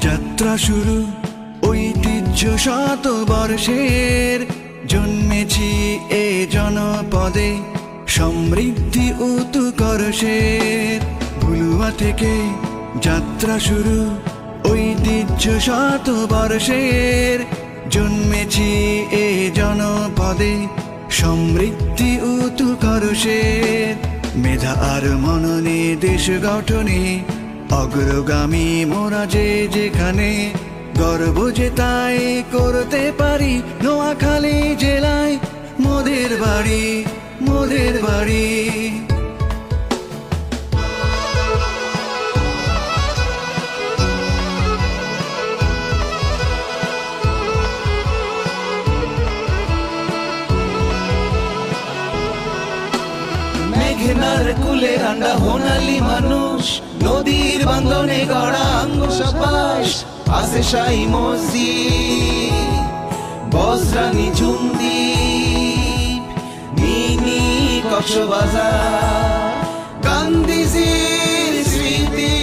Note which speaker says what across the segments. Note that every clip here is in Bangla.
Speaker 1: যাত্রা শুরু ঐতিহ্য শতবর্ষের, জন্মেছি এ জনপদে সমৃদ্ধি উৎকর্ষের। ভুলুয়া থেকে যাত্রা শুরু ঐতিহ্য শতবর্ষের, জন্মেছি এ জনপদে সমৃদ্ধি উৎকর্ষের। মেধা আর মননে দেশ গঠনে অগ্রগামী মোরা যে যেখানে, গর্ব যে তাই করতে পারি নোয়াখালী জেলায় মোদের বাড়ি, মোদের বাড়ি।
Speaker 2: মেঘনার কুলে রান্ডা হোনালি মানুষ, নদীর বান্ধনে গড়া আঙ্গ সবাস। আছে শাহী মসজিদ, বজরানি ঝুমদ্বীপ, মিনি কক্সবাজার, গান্ধীজির স্মৃতি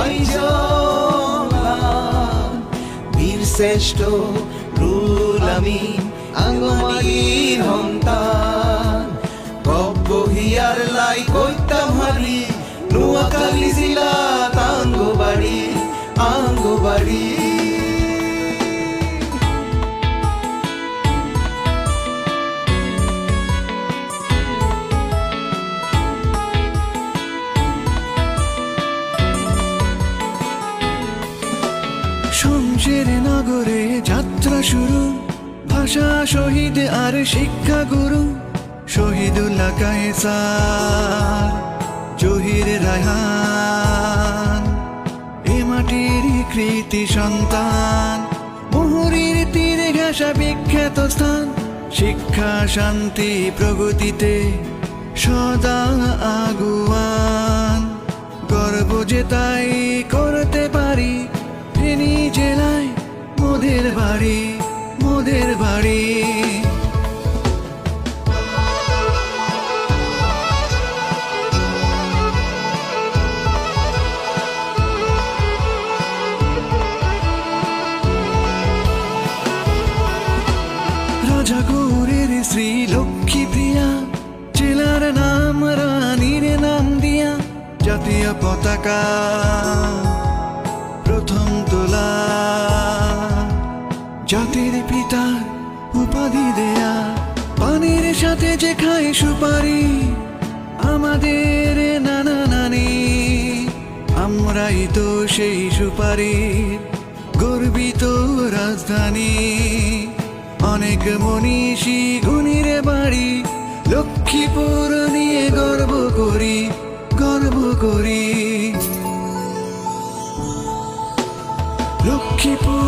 Speaker 2: আইজলাম। বীর শ্রেষ্ঠ রুল আমিন আঙ্গমালির সন্তান, বহিয়ার লাই কইতাম হারি নোয়াখালী জিলা আঙ্গবাড়ি, আঙ্গবাড়ি।
Speaker 1: শমশের নগরে যাত্রা শুরু, ভাষা শহীদ আর শিক্ষা গুরু শহীদুল্লাহ কায়সার, জহির রায়হান এ মাটির কৃতি সন্তান। মুহুরীর তীরে ঘেঁষা বিখ্যাত স্থান, শিক্ষা শান্তি প্রগতিতে সদা আগুয়ান। গর্ব যে তাই করতে পারি ফেনী জেলায় মোদের বাড়ি, মোদের বাড়ি। রাজাগৌরের শ্রী লক্ষ্মী প্রিয়া, জেলার নাম রানীর নাম দিয়া, জাতীয় পতাকা প্রথম তোলা, জাতির পিতার উপাধি দেয়া। পানির সাথে যে খায় সুপারি আমাদের নানা নানি, আমরাই তো সেই সুপারির গর্বিত রাজধানী। অনেক মনীষী গুণীর বাড়ি, লক্ষ্মীপুর নিয়ে গর্ব করি, গর্ব করি। লক্ষ্মীপুর